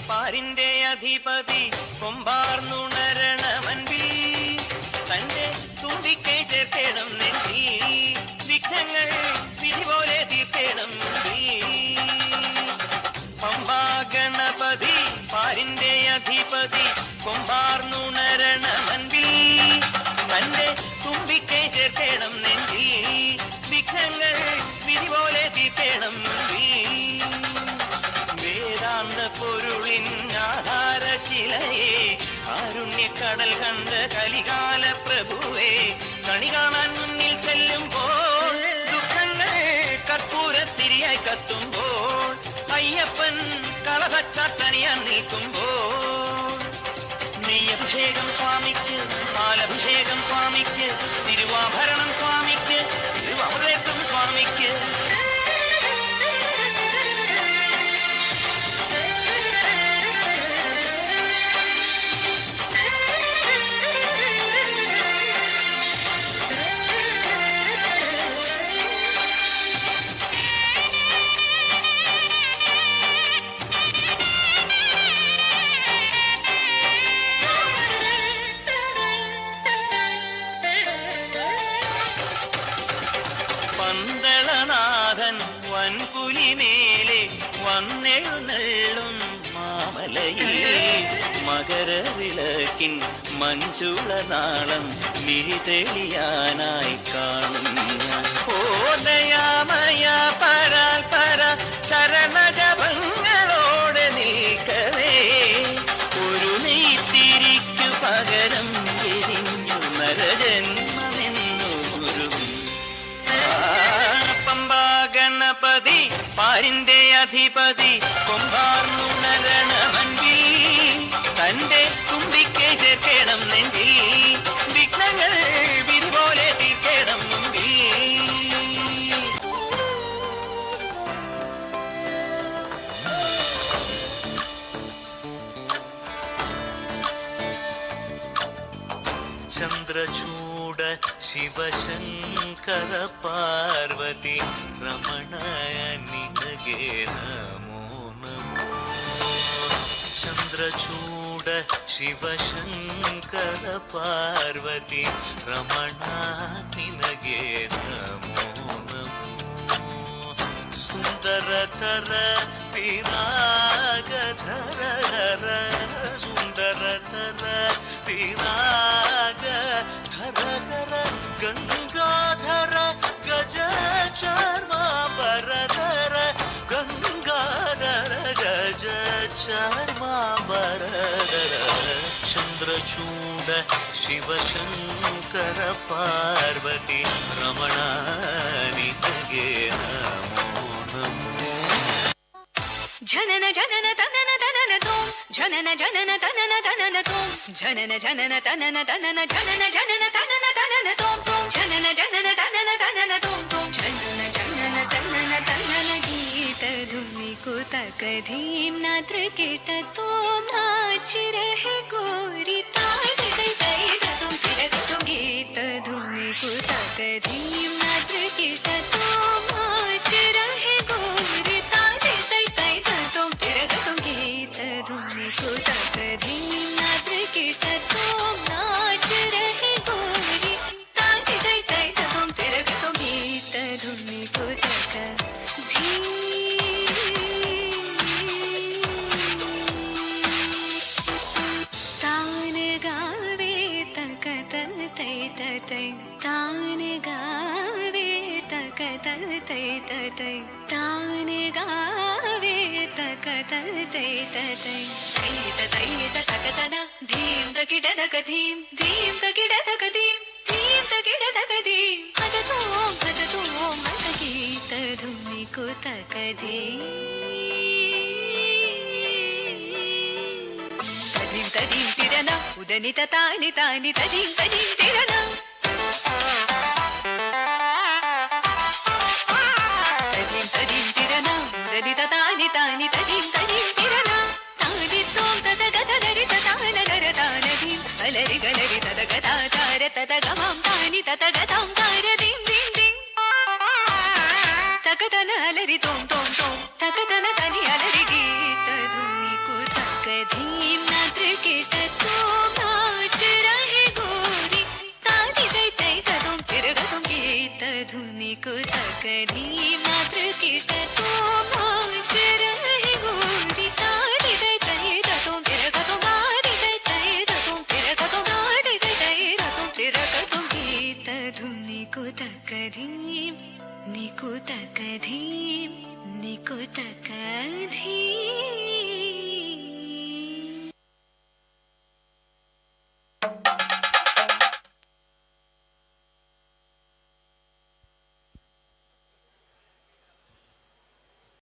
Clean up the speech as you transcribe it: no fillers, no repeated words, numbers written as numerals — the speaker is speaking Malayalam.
പാരിന്റെ അധിപതി കൊമ്പാർന്നുണരണമൻപിൽ തന്റെ തുമ്പിക്കൈ ചേർക്കണം നെഞ്ചി വിഘ്നങ്ങൾ വിധി പോലെ തീർക്കണം പമ്പാ ഗണപതി പാരിന്റെ അധിപതി കൊമ്പാർന്നുണരണമൻപിൽ തന്റെ തുമ്പിക്കൈ ചേർക്കണം നെഞ്ചി വിഘ്നങ്ങൾ വിധി പോലെ തീർക്കണം വേദാന്ത പൊരുളിൻ ആധാരശിലയെ കാരുണ്യക്കടൽ കണ്ട കലികാല പ്രഭുവേ കണി കാണാൻ മുന്നിൽ ചെല്ലുമ്പോൾ ദുഃഖങ്ങൾ കർപ്പൂരത്തിരിയായി കത്തുമ്പോൾ അയ്യപ്പൻ കളഭച്ചാട്ടണിയാൻ നിൽക്കുമ്പോൾ നെയ്യഭിഷേകം സ്വാമിക്ക് പാലഭിഷേകം സ്വാമിക്ക് തിരുവാഭരണം സ്വാമിക്ക് തിരുവമൃതം സ്വാമിക്ക് പന്തളനാഥൻ വൻപുലിമേലെ വന്നെഴുന്നള്ളും മാമലയിൽ മകരവിളക്കിൻ മഞ്ചുളനാളം മിഴിതെളിയാനായി കാണുന്ന ഓദയാമയ പരാൽപര ശരണജപങ്ങളോടെ നിൽക്കവേ ഒരു നെയ്ത്തിരിക്കു പകരം എരിഞ്ഞു നരജന്മമെന്നൊരു പമ്പാ ഗണപതി പാരിന്റെ അധിപതി കൊമ്പാർന്നുണരണമൻപിൽ തന്റെ തുമ്പിക്കൈ ചേർക്കണം നെഞ്ചിൽ വിഘ്നങ്ങൾ വിധി പോലെ തീർക്കണം ചന്ദ്രചൂഡ ശിവശങ്കര പാർവതി രമണ നിനಗೆ നമോ നമോ ചന്ദ്രചൂഡ ശിവശങ്കര പാർവതി രമണ നിനಗೆ നമോ നമോ സുന്ദരതര പിനാഗധര സുന്ദരതര പിനാഗധര ഗംഗാധര ഗജ ചർമാംബരധര ഗംഗാധര ഗജ ചർമാംബരധര ചന്ദ്രചൂഡ ശിവശങ്കര പാർവതി രമണ നിനಗೆ നമോ നമോ ಜನನ ಜನನ ತನನ ತನನ ತೋಂ ಜನನ ಜನನ ತನನ ತನನ ತೋಂ ಜನನ ಜನನ ತನನ ತನನ ಜನನ ಜನನ ತನನ ತನನ ತೋಂ ತೋಂ ಜನನ ಜನನ ತನನ ತನನ ತೋಂ ತೋಂ ಜನನ ಜನನ ತನನ ತನನ ಗೀತ ಧುನಿ ಕುತಕ ಧೀಂ ನಾತ್ರ ಕೇಟ ತೋಂ ನಾಚ ರಹೆ ಗೋರಿ ತಾಯಿ ತೈ ತೈ ತೋಂ ತಿರಗ ತೋಂ ಗೀತ ಧುನಿ ಕುತಕ ಧೀಂ ನಾತ್ರ ಕೇಟ ತೋಂ ನಾಚ ರಹೆ ಗೋರಿ ತಾಯಿ ತೈ ತೈ ತೋಂ ತಿರಗ ತೋಂ ಗೀತ ಧುನಿ ಕುತಕ ಧೀಂ ನಾತ್ರ ಕೇಟ ತೋಂ ನಾಚ ರಹೆ ಗೋರಿ ತಾಯಿ ತೈ ತೈ ತೋಂ ತಿರಗ ತೋಂ ಗೀತ ಧುನಿ ಕುತಕ ಧೀಂ ತಾನ ಗಾವೆ ತಕ ತಲ್ ತೈ ತೈ ತಾನ ಗಾವೆ ತಕ ತಲ್ ತೈ ತೈ ತಾನ ಗಾವೆ ತಕ ತಲ್ ತೈ ತೈ ತೈ ತಕ ತನ ಧೀಂ ತಕಿಡ ತಕ ಧೀಂ ಧೀಂ ತಕಿಡ ತಕ ಧೀಂ ಧೀಂ ತಕಿಡ ತಕ ಧೀಂ ಹದ ತೋಂ ಹದ ಗೀತ ಧುನಿ ಕುತಕ ಧೀಂ ತದೀಂ ತದೀಂ ತಿರನ ಉದನಿತ ತಾನಿ ತಾನಿ ತದೀಂ ತದೀಂ ತಿರನ ತದೀಂ ತದೀಂ ತಿರನ ಉದನಿತ ತಾನಿ ತಾನಿ ತದೀಂ ತದೀಂ ತಿರನ ತಾನಿ ತೋಂ ತದ ಗದ ನರಿತ ತಾನ ಗರ ತಾನ ಧೀಂ ಅಲರಿ ಗಲರಿ ತದ ಗದ ತಾರ ತದ ಗಮಂ ತಾನಿ ತದ ಗದಂ ತಾರ ಧೀಂ ಧೀಂ ಧೀಂ ತಕತನ ಅಲರಿ ತೋಂ ತೋಂ ತೋಂ ತಕತನ ತನಿ ಅಲರಿ ಗೀತ ಧೂಂ